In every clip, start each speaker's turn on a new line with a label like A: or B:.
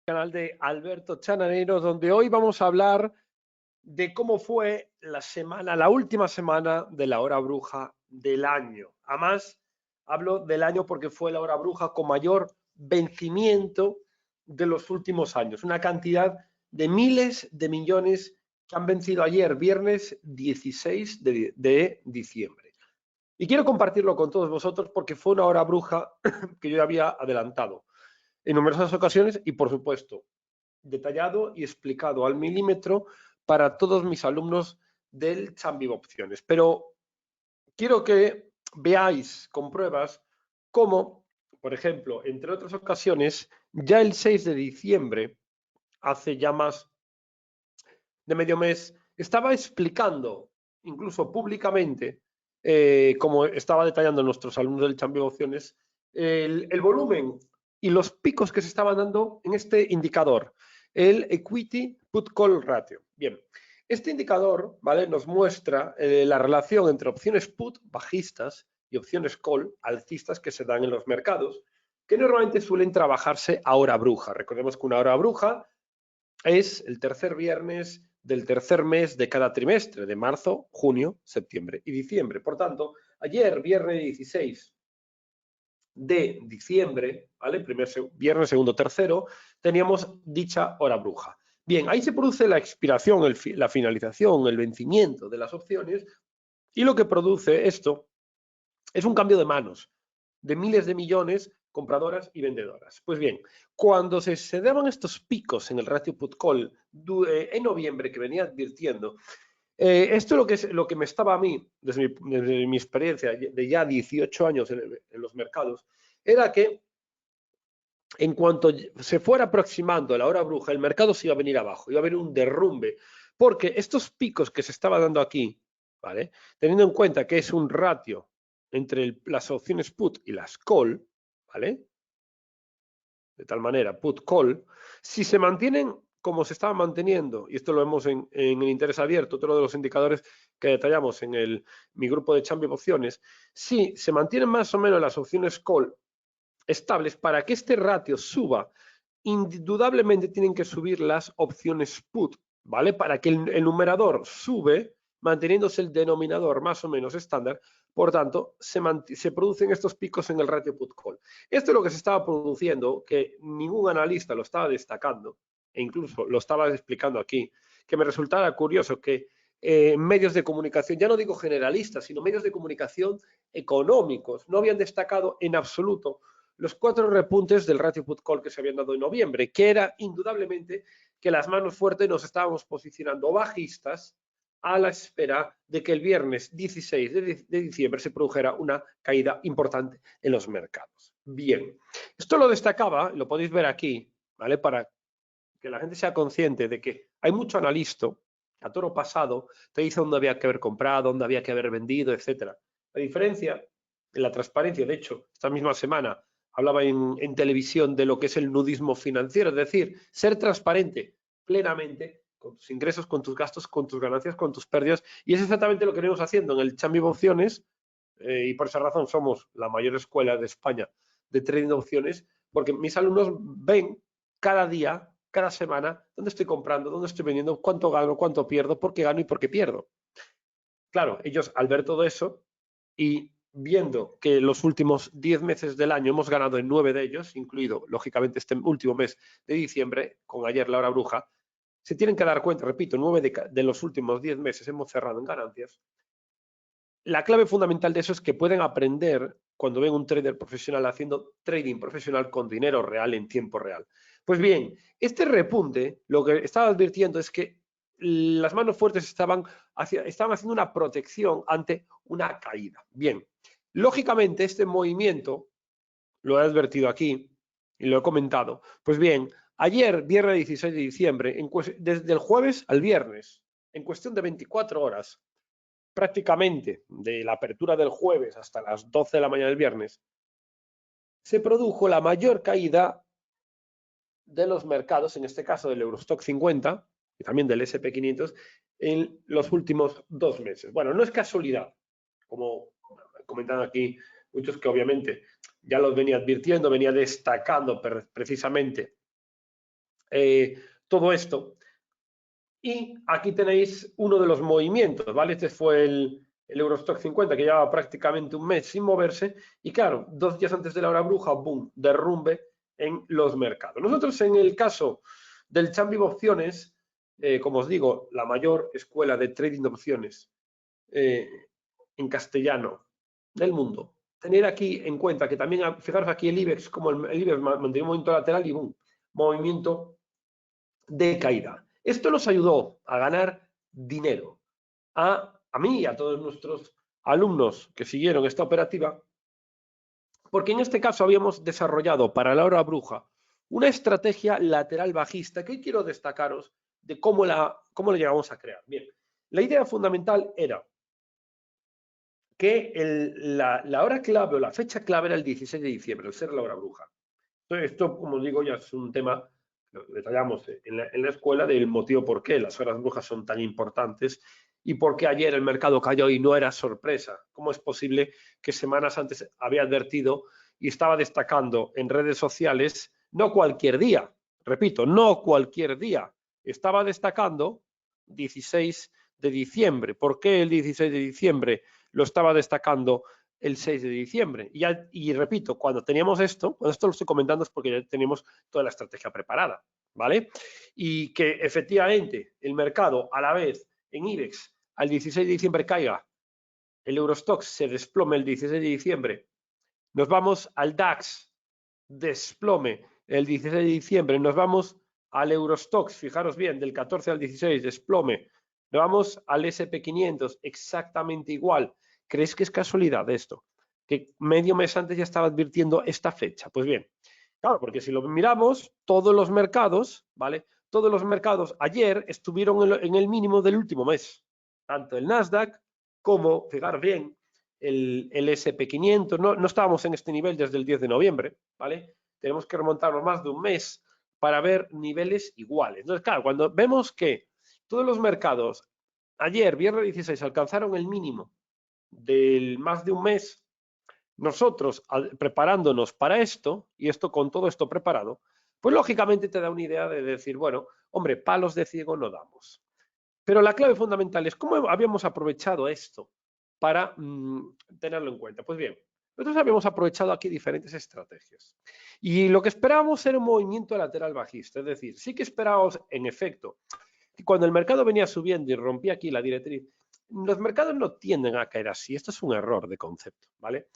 A: Canal de Alberto Chananero, donde hoy vamos a hablar de cómo fue la última semana de la hora bruja del año. Además, hablo del año porque fue la hora bruja con mayor vencimiento de los últimos años. Una cantidad de miles de millones que han vencido ayer, viernes 16 de diciembre. Y quiero compartirlo con todos vosotros porque fue una hora bruja que yo ya había adelantado en numerosas ocasiones y, por supuesto, detallado y explicado al milímetro para todos mis alumnos del Chambiv Opciones. Pero quiero que veáis con pruebas cómo, por ejemplo, entre otras ocasiones, ya el 6 de diciembre, hace ya más de medio mes, estaba explicando, incluso públicamente, como estaba detallando nuestros alumnos del Champion Opciones, el volumen y los picos que se estaban dando en este indicador, el Equity Put Call Ratio. Bien, este indicador, ¿vale?, nos muestra la relación entre opciones put bajistas y opciones call alcistas que se dan en los mercados, que normalmente suelen trabajarse a hora bruja. Recordemos que una hora bruja es el tercer viernes del tercer mes de cada trimestre, de marzo, junio, septiembre y diciembre. Por tanto, ayer, viernes 16 de diciembre, ¿vale? Viernes, segundo, tercero, teníamos dicha hora bruja. Bien, ahí se produce la expiración, la finalización, el vencimiento de las opciones, y lo que produce esto es un cambio de manos de miles de millones compradoras y vendedoras. Pues bien, cuando se daban estos picos en el ratio put-call en noviembre, que venía advirtiendo, esto es lo que me estaba a mí, desde mi experiencia de ya 18 años en los mercados, era que en cuanto se fuera aproximando la hora bruja, el mercado se iba a venir abajo, iba a haber un derrumbe, porque estos picos que se estaba dando aquí, ¿vale?, teniendo en cuenta que es un ratio entre las opciones put y las call, ¿vale?, de tal manera, put-call, si se mantienen como se estaban manteniendo, y esto lo vemos en el interés abierto, otro de los indicadores que detallamos en mi grupo de Champion Opciones, si se mantienen más o menos las opciones call estables, para que este ratio suba, indudablemente tienen que subir las opciones put, ¿vale? Para que el numerador sube, manteniéndose el denominador más o menos estándar. Por tanto, se producen estos picos en el ratio put-call. Esto es lo que se estaba produciendo, que ningún analista lo estaba destacando, e incluso lo estaba explicando aquí, que me resultara curioso que medios de comunicación, ya no digo generalistas, sino medios de comunicación económicos, no habían destacado en absoluto los 4 repuntes del ratio put-call que se habían dado en noviembre, que era indudablemente que las manos fuertes nos estábamos posicionando bajistas a la espera de que el viernes 16 de diciembre se produjera una caída importante en los mercados. Bien, esto lo destacaba, lo podéis ver aquí, ¿vale?, para que la gente sea consciente de que hay mucho analista a toro pasado, te dice dónde había que haber comprado, dónde había que haber vendido, etcétera. La diferencia en la transparencia, de hecho, esta misma semana hablaba en televisión de lo que es el nudismo financiero, es decir, ser transparente plenamente con tus ingresos, con tus gastos, con tus ganancias, con tus pérdidas, y es exactamente lo que venimos haciendo en el Champion Opciones, y por esa razón somos la mayor escuela de España de trading de opciones, porque mis alumnos ven cada día, cada semana, dónde estoy comprando, dónde estoy vendiendo, cuánto gano, cuánto pierdo, por qué gano y por qué pierdo. Claro, ellos al ver todo eso y viendo que los últimos 10 meses del año hemos ganado en 9 de ellos, incluido, lógicamente, este último mes de diciembre, con ayer la hora bruja, se tienen que dar cuenta, repito, 9 de los últimos 10 meses hemos cerrado en ganancias. La clave fundamental de eso es que pueden aprender cuando ven un trader profesional haciendo trading profesional con dinero real en tiempo real. Pues bien, este repunte, lo que estaba advirtiendo es que las manos fuertes estaban haciendo una protección ante una caída. Bien, lógicamente este movimiento, lo he advertido aquí y lo he comentado, pues bien, ayer, viernes 16 de diciembre, desde el jueves al viernes, en cuestión de 24 horas, prácticamente de la apertura del jueves hasta las 12 de la mañana del viernes, se produjo la mayor caída de los mercados, en este caso del Eurostock 50 y también del SP500, en los últimos 2 meses. Bueno, no es casualidad, como comentan aquí muchos, que obviamente ya los venía advirtiendo, venía destacando precisamente todo esto. Y aquí tenéis uno de los movimientos, ¿vale? Este fue el Eurostock 50, que llevaba prácticamente un mes sin moverse. Y claro, 2 días antes de la hora bruja, boom, derrumbe en los mercados. Nosotros en el caso del Champion Opciones, como os digo, la mayor escuela de trading de opciones en castellano del mundo. Tener aquí en cuenta que también, fijaros aquí el IBEX, como el IBEX mantiene un movimiento lateral y boom, movimiento de caída. Esto nos ayudó a ganar dinero. A mí y a todos nuestros alumnos que siguieron esta operativa, porque en este caso habíamos desarrollado para la hora bruja una estrategia lateral bajista que hoy quiero destacaros de cómo la llegamos a crear. Bien, la idea fundamental era que la hora clave o la fecha clave era el 16 de diciembre, el ser la hora bruja. Entonces, esto, como digo, ya es un tema que detallamos en la escuela del motivo por qué las horas brujas son tan importantes y por qué ayer el mercado cayó y no era sorpresa. ¿Cómo es posible que semanas antes había advertido y estaba destacando en redes sociales, no cualquier día, repito, no cualquier día, estaba destacando 16 de diciembre? ¿Por qué el 16 de diciembre lo estaba destacando el 6 de diciembre? Y repito, cuando teníamos esto lo estoy comentando es porque ya teníamos toda la estrategia preparada, ¿vale? Y que efectivamente el mercado a la vez en IBEX al 16 de diciembre caiga, el Eurostoxx se desplome el 16 de diciembre, nos vamos al DAX, desplome el 16 de diciembre, nos vamos al Eurostoxx, fijaros bien, del 14 al 16, desplome, nos vamos al SP500, exactamente igual. ¿Crees que es casualidad esto? Que medio mes antes ya estaba advirtiendo esta fecha. Pues bien, claro, porque si lo miramos, todos los mercados, ¿vale? Todos los mercados ayer estuvieron en el mínimo del último mes. Tanto el Nasdaq como, fijaros bien, el SP500, no estábamos en este nivel desde el 10 de noviembre, ¿vale? Tenemos que remontarnos más de un mes para ver niveles iguales. Entonces, claro, cuando vemos que todos los mercados ayer, viernes 16, alcanzaron el mínimo del más de un mes, nosotros preparándonos para esto, y esto con todo esto preparado, pues lógicamente te da una idea de decir, bueno, hombre, palos de ciego no damos. Pero la clave fundamental es cómo habíamos aprovechado esto para tenerlo en cuenta. Pues bien, nosotros habíamos aprovechado aquí diferentes estrategias. Y lo que esperábamos era un movimiento lateral bajista, es decir, sí que esperábamos en efecto que cuando el mercado venía subiendo y rompía aquí la directriz, los mercados no tienden a caer así, esto es un error de concepto, ¿vale?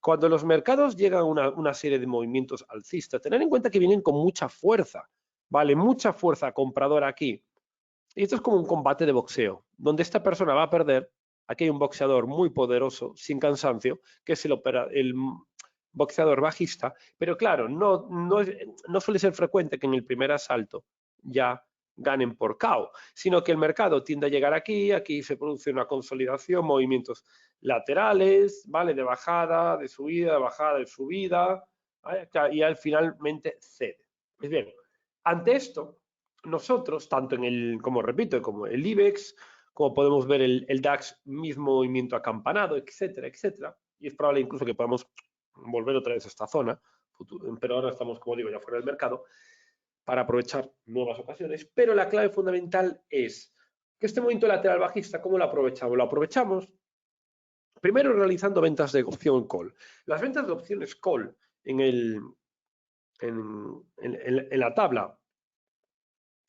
A: Cuando los mercados llegan a una serie de movimientos alcistas, tener en cuenta que vienen con mucha fuerza, ¿vale? Mucha fuerza compradora aquí. Y esto es como un combate de boxeo, donde esta persona va a perder. Aquí hay un boxeador muy poderoso, sin cansancio, que es el boxeador bajista, pero claro, no suele ser frecuente que en el primer asalto ya ganen por KO, sino que el mercado tiende a llegar aquí se produce una consolidación, movimientos laterales, ¿vale? De bajada, de subida, de bajada, de subida, ¿vale? Y al finalmente cede. Pues bien, ante esto, nosotros, tanto como repito, como el IBEX, como podemos ver el DAX, mismo movimiento acampanado, etcétera, etcétera, y es probable incluso que podamos volver otra vez a esta zona, pero ahora estamos, como digo, ya fuera del mercado, para aprovechar nuevas ocasiones, pero la clave fundamental es que este movimiento lateral bajista, ¿cómo lo aprovechamos? Lo aprovechamos primero realizando ventas de opción call. Las ventas de opciones call en la tabla,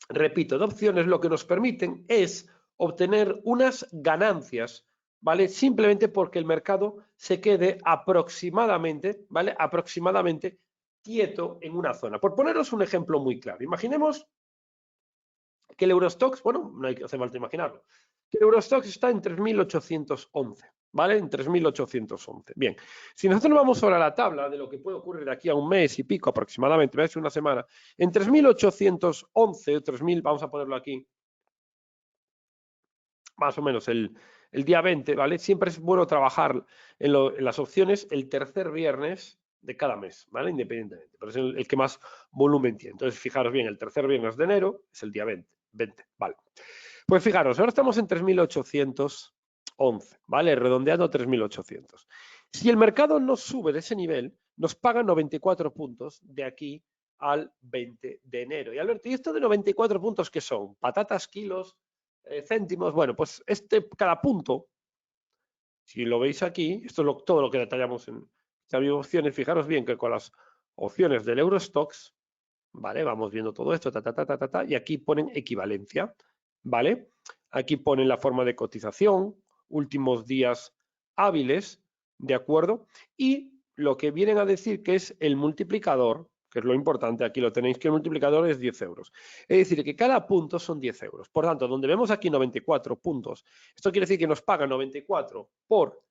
A: repito, de opciones, lo que nos permiten es obtener unas ganancias, ¿vale? Simplemente porque el mercado se quede aproximadamente, ¿vale? Aproximadamente quieto en una zona. Por poneros un ejemplo muy claro, imaginemos que el Eurostoxx, bueno, no hay que hacer falta imaginarlo, que el Eurostoxx está en 3.811, ¿vale? En 3.811. Bien, si nosotros nos vamos ahora a la tabla de lo que puede ocurrir de aquí a un mes y pico aproximadamente, me hace una semana, en 3.811, 3.000, vamos a ponerlo aquí, más o menos el día 20, ¿vale? Siempre es bueno trabajar en las opciones el tercer viernes de cada mes, ¿vale? Independientemente, pero es el que más volumen tiene. Entonces, fijaros bien, el tercer viernes de enero es el día 20, ¿vale? Pues fijaros, ahora estamos en 3.811, ¿vale? Redondeando 3.800. Si el mercado no sube de ese nivel, nos paga 94 puntos de aquí al 20 de enero. Y Alberto, ¿y esto de 94 puntos qué son? ¿Patatas, kilos, céntimos? Bueno, pues cada punto, si lo veis aquí, esto es todo lo que detallamos en las opciones. Fijaros bien que con las opciones del Eurostoxx, ¿vale? Vamos viendo todo esto, y aquí ponen equivalencia, ¿vale? Aquí ponen la forma de cotización, últimos días hábiles, ¿de acuerdo? Y lo que vienen a decir que es el multiplicador, que es lo importante, aquí lo tenéis, que el multiplicador es 10 euros. Es decir, que cada punto son 10 euros. Por tanto, donde vemos aquí 94 puntos, esto quiere decir que nos pagan 94 por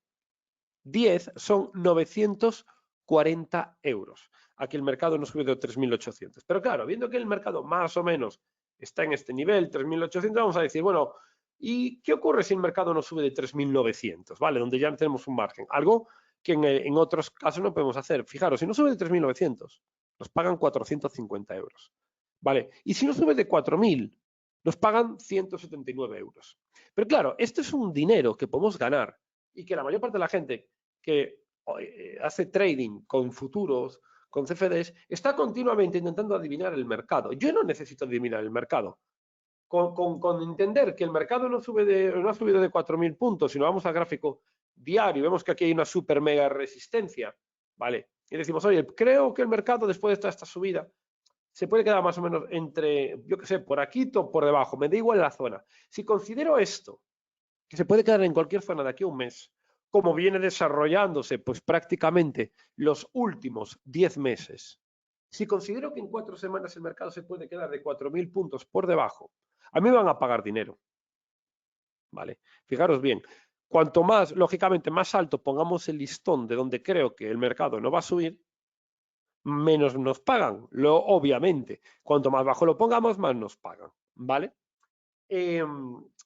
A: 10 son 940 euros. Aquí el mercado nos sube de 3.800. Pero claro, viendo que el mercado más o menos está en este nivel, 3.800, vamos a decir, bueno, ¿y qué ocurre si el mercado nos sube de 3.900? ¿Vale? Donde ya tenemos un margen. Algo que en otros casos no podemos hacer. Fijaros, si no sube de 3.900, nos pagan 450 euros. ¿Vale? Y si no sube de 4.000, nos pagan 179 euros. Pero claro, esto es un dinero que podemos ganar y que la mayor parte de la gente que hace trading con futuros, con CFDs, está continuamente intentando adivinar el mercado. Yo no necesito adivinar el mercado. Con entender que el mercado no ha subido de 4.000 puntos, sino vamos al gráfico diario y vemos que aquí hay una super mega resistencia, ¿vale? Y decimos, oye, creo que el mercado después de esta subida se puede quedar más o menos entre, yo qué sé, por aquí o por debajo, me da igual la zona. Si considero esto, que se puede quedar en cualquier zona de aquí a un mes, como viene desarrollándose pues prácticamente los últimos 10 meses, si considero que en 4 semanas el mercado se puede quedar de 4.000 puntos por debajo, a mí me van a pagar dinero, ¿vale? Fijaros bien, cuanto más, lógicamente, más alto pongamos el listón de donde creo que el mercado no va a subir, menos nos pagan, obviamente. Cuanto más bajo lo pongamos, más nos pagan, ¿vale?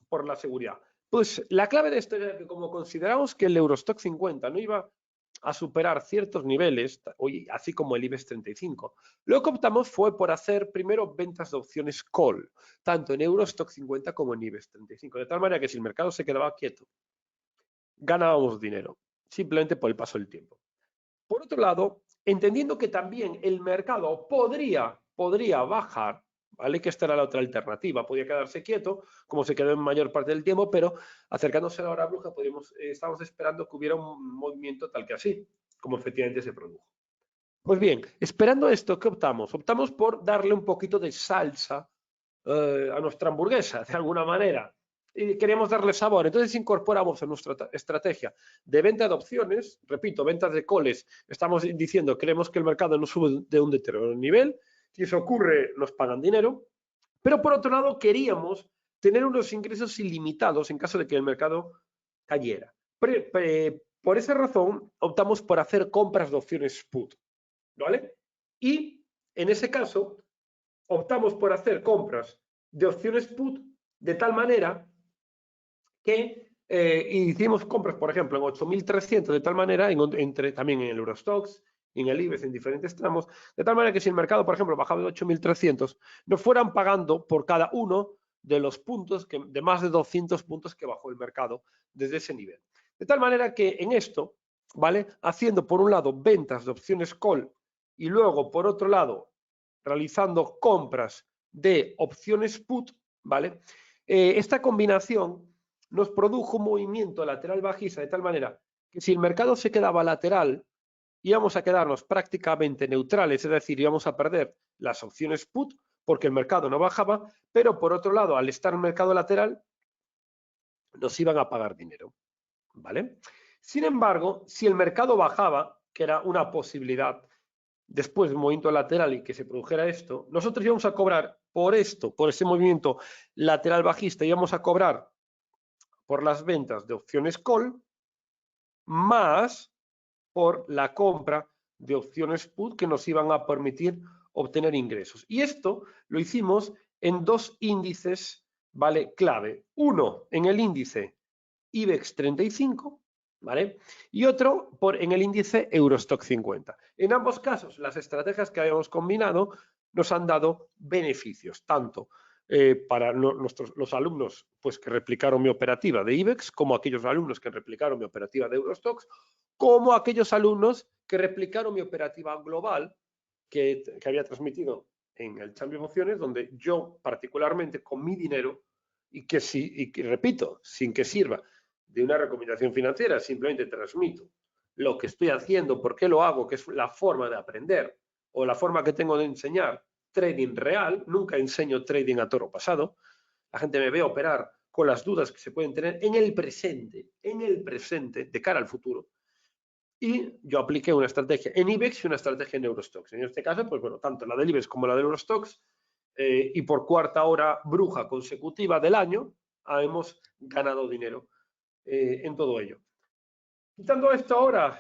A: Por la seguridad. Pues la clave de esto era que como consideramos que el Eurostock 50 no iba a superar ciertos niveles, así como el IBEX 35, lo que optamos fue por hacer primero ventas de opciones call, tanto en Eurostock 50 como en IBEX 35, de tal manera que si el mercado se quedaba quieto, ganábamos dinero, simplemente por el paso del tiempo. Por otro lado, entendiendo que también el mercado podría bajar, ¿vale? Que esta era la otra alternativa, podía quedarse quieto, como se quedó en mayor parte del tiempo, pero acercándose a la hora bruja, estábamos esperando que hubiera un movimiento tal que así, como efectivamente se produjo. Pues bien, esperando esto, ¿qué optamos? Optamos por darle un poquito de salsa a nuestra hamburguesa, de alguna manera. Y queremos darle sabor. Entonces incorporamos en nuestra estrategia de venta de opciones, repito, ventas de coles, estamos diciendo, queremos que el mercado no sube de un determinado nivel. Si eso ocurre, nos pagan dinero. Pero por otro lado, queríamos tener unos ingresos ilimitados en caso de que el mercado cayera. Por esa razón, optamos por hacer compras de opciones put, ¿vale? Y en ese caso, optamos por hacer compras de opciones put de tal manera que hicimos compras, por ejemplo, en 8.300 de tal manera, también en el Eurostoxx, en el IBEX, en diferentes tramos, de tal manera que si el mercado, por ejemplo, bajaba de 8.300, nos fueran pagando por cada uno de los puntos, de más de 200 puntos que bajó el mercado desde ese nivel. De tal manera que en esto, ¿vale? Haciendo por un lado ventas de opciones call y luego por otro lado realizando compras de opciones put, ¿vale? Esta combinación nos produjo un movimiento lateral bajista de tal manera que si el mercado se quedaba lateral, íbamos a quedarnos prácticamente neutrales, es decir, íbamos a perder las opciones put porque el mercado no bajaba, pero por otro lado, al estar en el mercado lateral, nos iban a pagar dinero, ¿vale? Sin embargo, si el mercado bajaba, que era una posibilidad después de un movimiento lateral y que se produjera esto, nosotros íbamos a cobrar por esto, por ese movimiento lateral bajista, íbamos a cobrar por las ventas de opciones call más por la compra de opciones put que nos iban a permitir obtener ingresos. Y esto lo hicimos en dos índices, ¿vale? Clave. Uno en el índice IBEX 35, ¿vale? Y otro en el índice Eurostock 50. En ambos casos, las estrategias que habíamos combinado nos han dado beneficios, tanto para los alumnos pues, que replicaron mi operativa de IBEX, como aquellos alumnos que replicaron mi operativa de Eurostoxx, como aquellos alumnos que replicaron mi operativa global que había transmitido en el Champions Opciones, donde yo particularmente con mi dinero, y que repito, sin que sirva de una recomendación financiera, simplemente transmito lo que estoy haciendo, por qué lo hago, que es la forma de aprender o la forma que tengo de enseñar trading real. Nunca enseño trading a toro pasado. La gente me ve operar con las dudas que se pueden tener en el presente, de cara al futuro. Y yo apliqué una estrategia en IBEX y una estrategia en Eurostoxx. En este caso, pues bueno, tanto la del IBEX como la del Eurostoxx, y por cuarta hora bruja consecutiva del año, hemos ganado dinero en todo ello. Quitando esto ahora,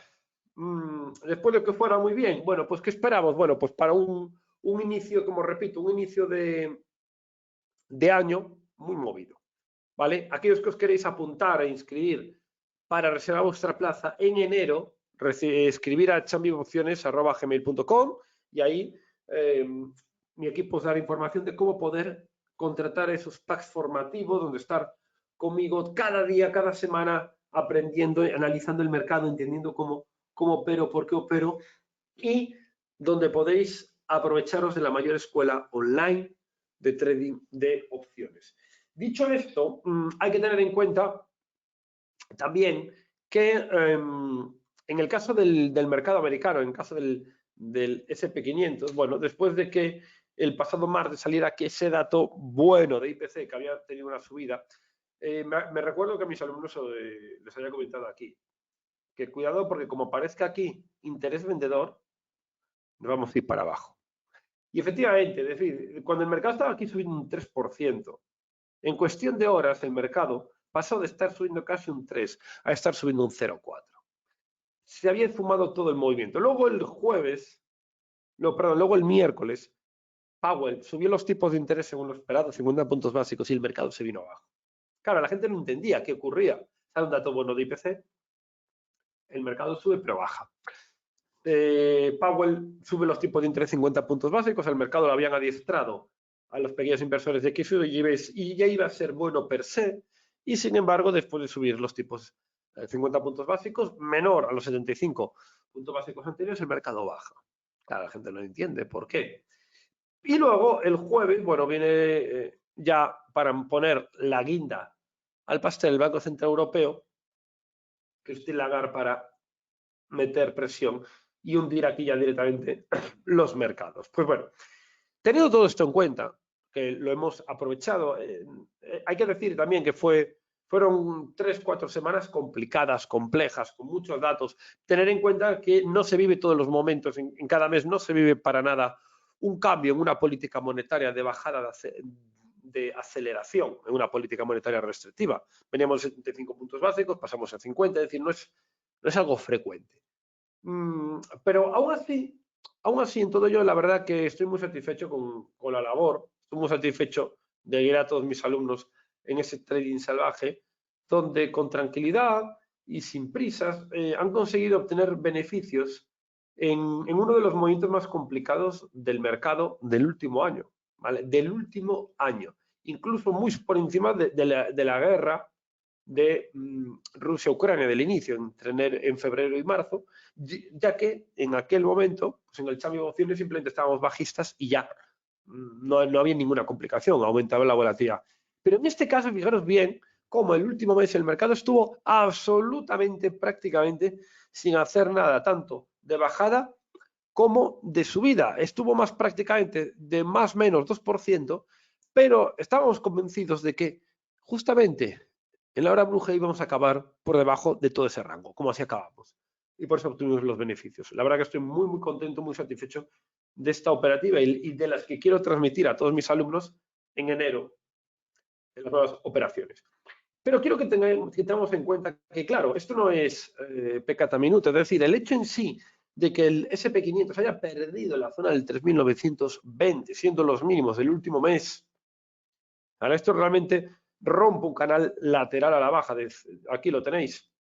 A: después de que fuera muy bien, bueno, pues ¿qué esperamos? Bueno, pues para un inicio, como repito, un inicio de año muy movido, ¿vale? Aquellos que os queréis apuntar e inscribir para reservar vuestra plaza en enero, escribir a chambiopciones@gmail.com y ahí mi equipo os dará información de cómo poder contratar esos packs formativos donde estar conmigo cada día, cada semana, aprendiendo, analizando el mercado, entendiendo cómo opero, por qué opero, y donde podéis aprovecharos de la mayor escuela online de trading de opciones. Dicho esto, hay que tener en cuenta también que en el caso del mercado americano, en el caso del SP500, bueno, después de que el pasado martes saliera que ese dato bueno de IPC, que había tenido una subida, me recuerdo que a mis alumnos les había comentado aquí, que cuidado porque como aparezca aquí interés vendedor, nos vamos a ir para abajo. Y efectivamente, es decir, cuando el mercado estaba aquí subiendo un 3%, en cuestión de horas el mercado pasó de estar subiendo casi un 3 a estar subiendo un 0,4. Se había fumado todo el movimiento. Luego el luego el miércoles, Powell subió los tipos de interés según lo esperado, 50 puntos básicos, y el mercado se vino abajo. Claro, la gente no entendía qué ocurría. Sale un dato bueno de IPC, el mercado sube pero baja. Powell sube los tipos de interés 50 puntos básicos, el mercado lo habían adiestrado a los pequeños inversores de XU y ya iba a ser bueno per se, y sin embargo, después de subir los tipos 50 puntos básicos, menor a los 75 puntos básicos anteriores, el mercado baja. Claro, la gente no entiende por qué. Y luego el jueves, bueno, viene ya para poner la guinda al pastel del Banco Central Europeo, Christine Lagarde, para meter presión y hundir aquí ya directamente los mercados. Pues bueno, teniendo todo esto en cuenta, que lo hemos aprovechado, hay que decir también que fueron 3-4 semanas complicadas, complejas, con muchos datos. Tener en cuenta que no se vive todos los momentos, en cada mes no se vive para nada un cambio en una política monetaria de bajada de aceleración, en una política monetaria restrictiva. Veníamos de 75 puntos básicos, pasamos a 50, es decir, no es algo frecuente. Pero aún así, en todo ello, la verdad que estoy muy satisfecho con la labor, estoy muy satisfecho de guiar a todos mis alumnos en ese trading salvaje, donde con tranquilidad y sin prisas han conseguido obtener beneficios en uno de los movimientos más complicados del mercado del último año, ¿vale? Del último año, incluso muy por encima de la guerra de Rusia-Ucrania del inicio, en febrero y marzo, ya que en aquel momento, pues en el Champions de Opciones simplemente estábamos bajistas y ya no había ninguna complicación, aumentaba la volatilidad. Pero en este caso, fijaros bien cómo el último mes el mercado estuvo absolutamente, prácticamente, sin hacer nada, tanto de bajada como de subida. Estuvo más prácticamente de más o menos 2%, pero estábamos convencidos de que justamente en la hora bruja íbamos a acabar por debajo de todo ese rango, como así acabamos. Y por eso obtuvimos los beneficios. La verdad que estoy muy, muy contento, muy satisfecho de esta operativa y de las que quiero transmitir a todos mis alumnos en enero, en las nuevas operaciones. Pero quiero que tengamos en cuenta que, claro, esto no es peccata minuta, es decir, el hecho en sí de que el SP500 haya perdido la zona del 3.920, siendo los mínimos del último mes, ahora esto realmente rompe un canal lateral a la baja, aquí lo tenéis,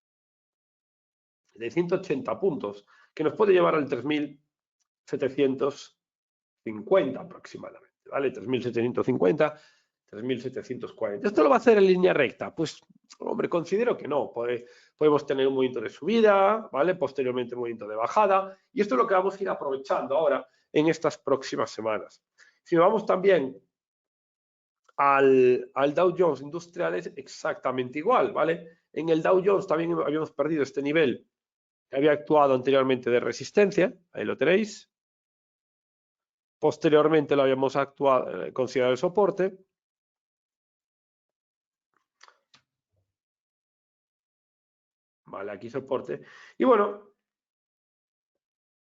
A: de 180 puntos, que nos puede llevar al 3.750 aproximadamente, ¿vale? 3.750, 3.740. ¿Esto lo va a hacer en línea recta? Pues, hombre, considero que no. Podemos tener un movimiento de subida, ¿vale? Posteriormente un movimiento de bajada. Y esto es lo que vamos a ir aprovechando ahora en estas próximas semanas. Si nos vamos también al Dow Jones Industriales, exactamente igual, ¿vale? En el Dow Jones también habíamos perdido este nivel que había actuado anteriormente de resistencia, ahí lo tenéis. Posteriormente lo habíamos considerado el soporte. Vale, aquí soporte. Y bueno,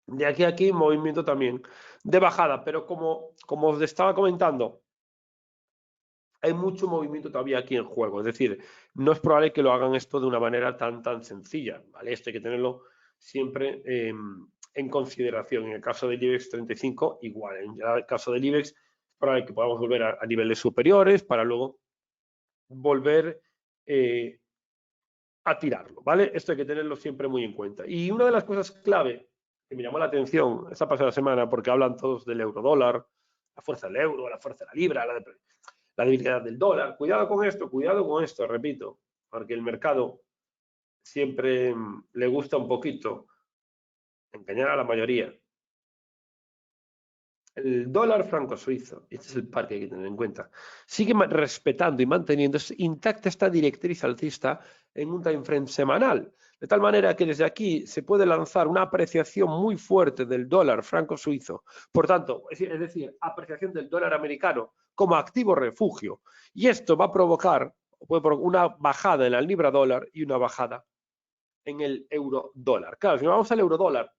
A: de aquí a aquí movimiento también de bajada, pero como os estaba comentando, hay mucho movimiento todavía aquí en juego. Es decir, no es probable que lo hagan esto de una manera tan sencilla, ¿vale? Esto hay que tenerlo siempre en consideración. En el caso del IBEX 35, igual. En el caso del IBEX, es probable que podamos volver a niveles superiores para luego volver a tirarlo, ¿vale? Esto hay que tenerlo siempre muy en cuenta. Y una de las cosas clave que me llamó la atención esta pasada semana, porque hablan todos del euro dólar, la fuerza del euro, la fuerza de la libra, la debilidad del dólar. Cuidado con esto, repito, porque el mercado siempre le gusta un poquito engañar a la mayoría. El dólar franco suizo, este es el par que hay que tener en cuenta, sigue respetando y manteniendo intacta esta directriz alcista en un time frame semanal, de tal manera que desde aquí se puede lanzar una apreciación muy fuerte del dólar franco suizo, por tanto, es decir, apreciación del dólar americano como activo refugio, y esto va a provocar una bajada en la libra dólar y una bajada en el euro dólar. Claro, si nos vamos al euro dólar,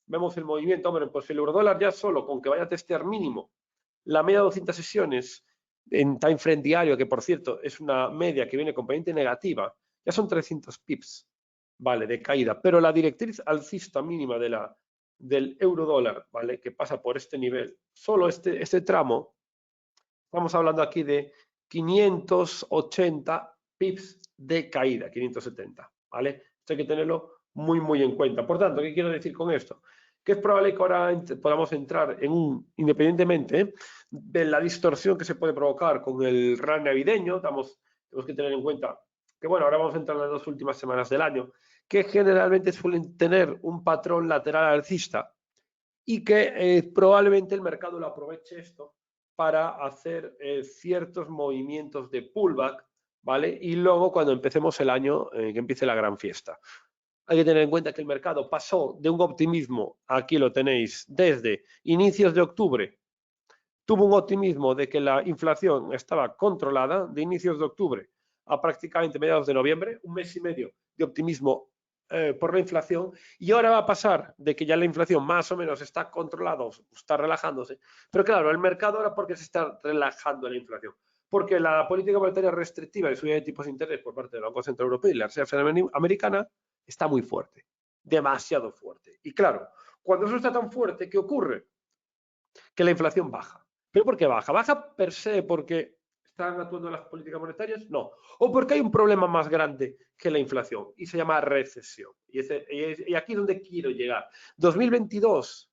A: vemos el movimiento, hombre, pues el eurodólar ya solo con que vaya a testear mínimo la media de 200 sesiones en time frame diario, que por cierto es una media que viene con pendiente negativa, ya son 300 pips, vale, de caída, pero la directriz alcista mínima del eurodólar, vale, que pasa por este nivel, solo este tramo, estamos hablando aquí de 580 pips de caída, 570, vale, esto hay que tenerlo muy en cuenta. Por tanto, ¿qué quiero decir con esto? Que es probable que ahora podamos entrar en independientemente de la distorsión que se puede provocar con el run navideño, tenemos que tener en cuenta que, bueno, ahora vamos a entrar en las 2 últimas semanas del año, que generalmente suelen tener un patrón lateral alcista y que probablemente el mercado lo aproveche esto para hacer ciertos movimientos de pullback, ¿vale? Y luego cuando empecemos el año, que empiece la gran fiesta. Hay que tener en cuenta que el mercado pasó de un optimismo, aquí lo tenéis, desde inicios de octubre, tuvo un optimismo de que la inflación estaba controlada de inicios de octubre a prácticamente mediados de noviembre, un mes y medio de optimismo por la inflación, y ahora va a pasar de que ya la inflación más o menos está controlada, está relajándose, pero claro, el mercado ahora, ¿por qué se está relajando la inflación? Porque la política monetaria restrictiva de subida de tipos de interés por parte del Banco Central Europeo y la Reserva Federal Americana está muy fuerte, demasiado fuerte. Y claro, cuando eso está tan fuerte, ¿qué ocurre? Que la inflación baja. ¿Pero por qué baja? ¿Baja per se porque están actuando las políticas monetarias? No. O porque hay un problema más grande que la inflación y se llama recesión. Y aquí es donde quiero llegar. 2022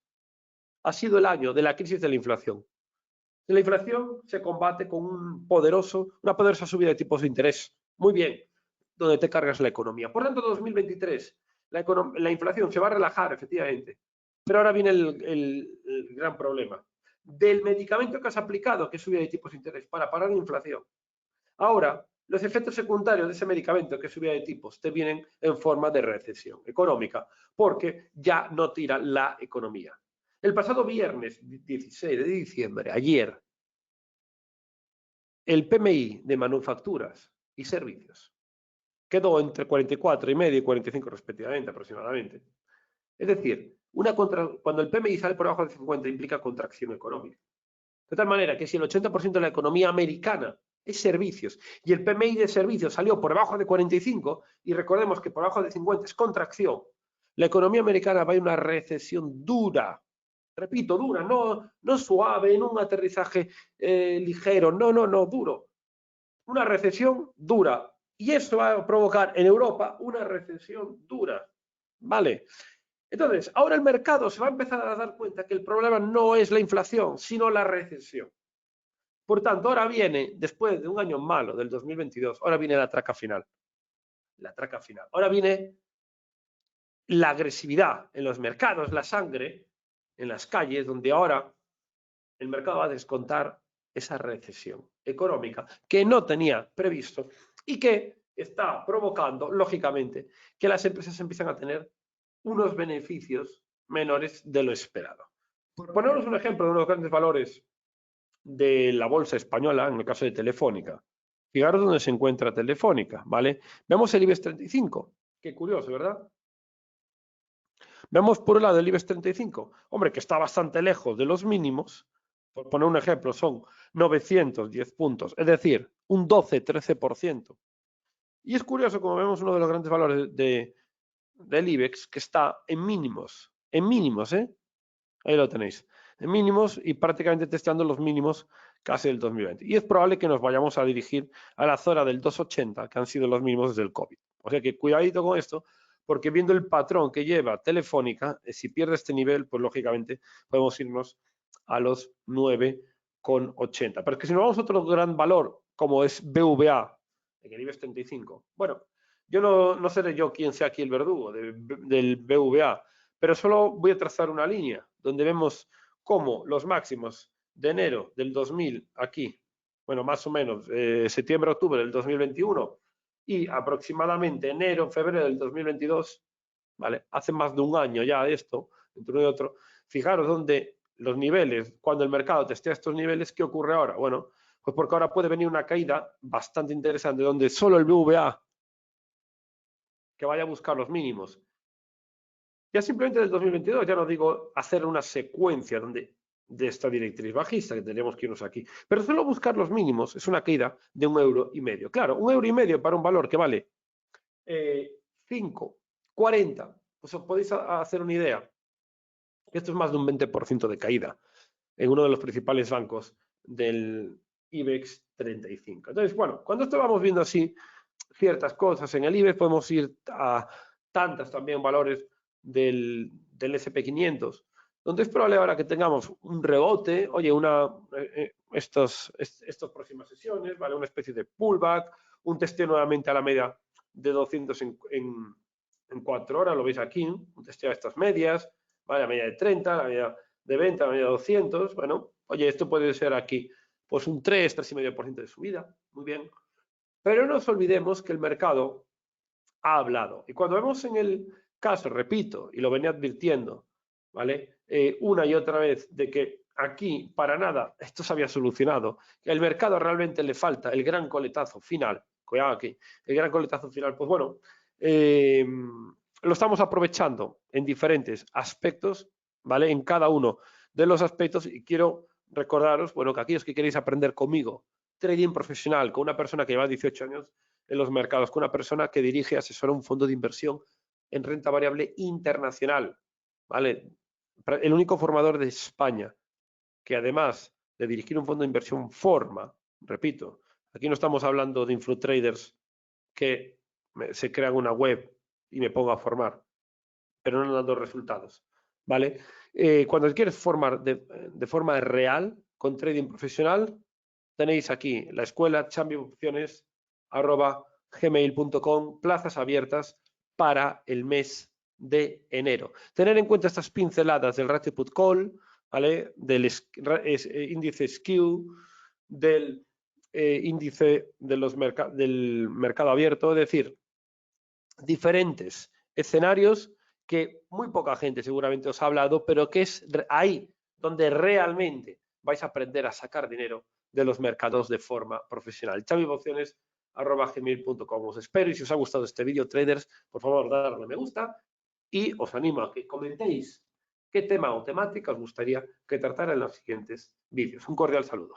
A: ha sido el año de la crisis de la inflación. La inflación se combate con una poderosa subida de tipos de interés. Muy bien, donde te cargas la economía. Por tanto, 2023, la inflación se va a relajar, efectivamente. Pero ahora viene el gran problema. Del medicamento que has aplicado, que es subida de tipos de interés, para parar la inflación. Ahora, los efectos secundarios de ese medicamento, que es subida de tipos, te vienen en forma de recesión económica, porque ya no tira la economía. El pasado viernes 16 de diciembre, ayer, el PMI de manufacturas y servicios quedó entre 44,5 y 45 respectivamente, aproximadamente. Es decir, cuando el PMI sale por debajo de 50 implica contracción económica. De tal manera que si el 80% de la economía americana es servicios y el PMI de servicios salió por debajo de 45, y recordemos que por debajo de 50 es contracción, la economía americana va a ir a una recesión dura. Repito, dura, no suave, no un aterrizaje ligero, no, duro. Una recesión dura. Y eso va a provocar en Europa una recesión dura. ¿Vale? Entonces, ahora el mercado se va a empezar a dar cuenta que el problema no es la inflación, sino la recesión. Por tanto, ahora viene, después de un año malo del 2022, ahora viene la traca final. La traca final. Ahora viene la agresividad en los mercados, la sangre, en las calles, donde ahora el mercado va a descontar esa recesión económica que no tenía previsto y que está provocando, lógicamente, que las empresas empiezan a tener unos beneficios menores de lo esperado. Por poneros un ejemplo de unos grandes valores de la bolsa española, en el caso de Telefónica. Fijaros dónde se encuentra Telefónica, ¿vale? Vemos el IBEX 35. Qué curioso, ¿verdad? Vemos por el lado del IBEX 35, hombre, que está bastante lejos de los mínimos. Por poner un ejemplo, son 910 puntos, es decir, un 12-13%. Y es curioso como vemos uno de los grandes valores del IBEX que está en mínimos, ¿eh? Ahí lo tenéis, en mínimos y prácticamente testeando los mínimos casi del 2020. Y es probable que nos vayamos a dirigir a la zona del 280, que han sido los mínimos desde el COVID. O sea que cuidadito con esto, porque viendo el patrón que lleva Telefónica, si pierde este nivel, pues lógicamente podemos irnos a los 9,80. Pero es que si nos vamos a otro gran valor, como es BVA, en el IBEX 35, bueno, yo no seré yo quien sea aquí el verdugo del BVA, pero solo voy a trazar una línea donde vemos cómo los máximos de enero del 2000 aquí, bueno, más o menos septiembre-octubre del 2021 y aproximadamente enero-febrero del 2022, ¿vale? Hace más de un año ya de esto, entre uno y otro. Fijaros dónde los niveles, cuando el mercado testea estos niveles, ¿qué ocurre ahora? Bueno, pues porque ahora puede venir una caída bastante interesante donde solo el BVA que vaya a buscar los mínimos ya simplemente del 2022, ya no digo hacer una secuencia de esta directriz bajista, que tendríamos que irnos aquí, pero solo buscar los mínimos es una caída de 1,5 €. Claro, 1,5 € para un valor que vale 5, 40, pues os podéis hacer una idea. Esto es más de un 20% de caída en uno de los principales bancos del IBEX 35. Entonces, bueno, cuando esto vamos viendo así ciertas cosas en el IBEX, podemos ir a tantas también valores del SP500, donde es probable ahora que tengamos un rebote, oye, estas próximas sesiones, ¿vale? Una especie de pullback, un testeo nuevamente a la media de 200 en 4 horas, lo veis aquí, un testeo a estas medias, ¿vale? La media de 30, la media de 20, la media de 200, bueno, oye, esto puede ser aquí, pues un 3,5% de subida, muy bien. Pero no nos olvidemos que el mercado ha hablado. Y cuando vemos en el caso, repito, y lo venía advirtiendo, ¿vale? Una y otra vez de que aquí para nada esto se había solucionado, que el mercado realmente le falta el gran coletazo final, cuidado aquí, el gran coletazo final, pues bueno, lo estamos aprovechando en diferentes aspectos, ¿vale? En cada uno de los aspectos y quiero recordaros, bueno, que aquellos que queréis aprender conmigo, trading profesional, con una persona que lleva 18 años en los mercados, con una persona que dirige y asesora un fondo de inversión en renta variable internacional, ¿vale? El único formador de España que además de dirigir un fondo de inversión forma, repito, aquí no estamos hablando de influtraders que se crean una web y me pongo a formar, pero no dando resultados, ¿vale? Cuando quieres formar de forma real con trading profesional, tenéis aquí la escuela champiopciones@gmail.com, plazas abiertas para el mes de enero. Tener en cuenta estas pinceladas del ratio put call, ¿vale? Del índice SKEW, del índice del mercado abierto, es decir, diferentes escenarios que muy poca gente seguramente os ha hablado, pero que es ahí donde realmente vais a aprender a sacar dinero de los mercados de forma profesional. chavivociones@gmail.com. Os espero y si os ha gustado este vídeo, traders, por favor, darle me gusta y os animo a que comentéis qué tema o temática os gustaría que tratara en los siguientes vídeos. Un cordial saludo.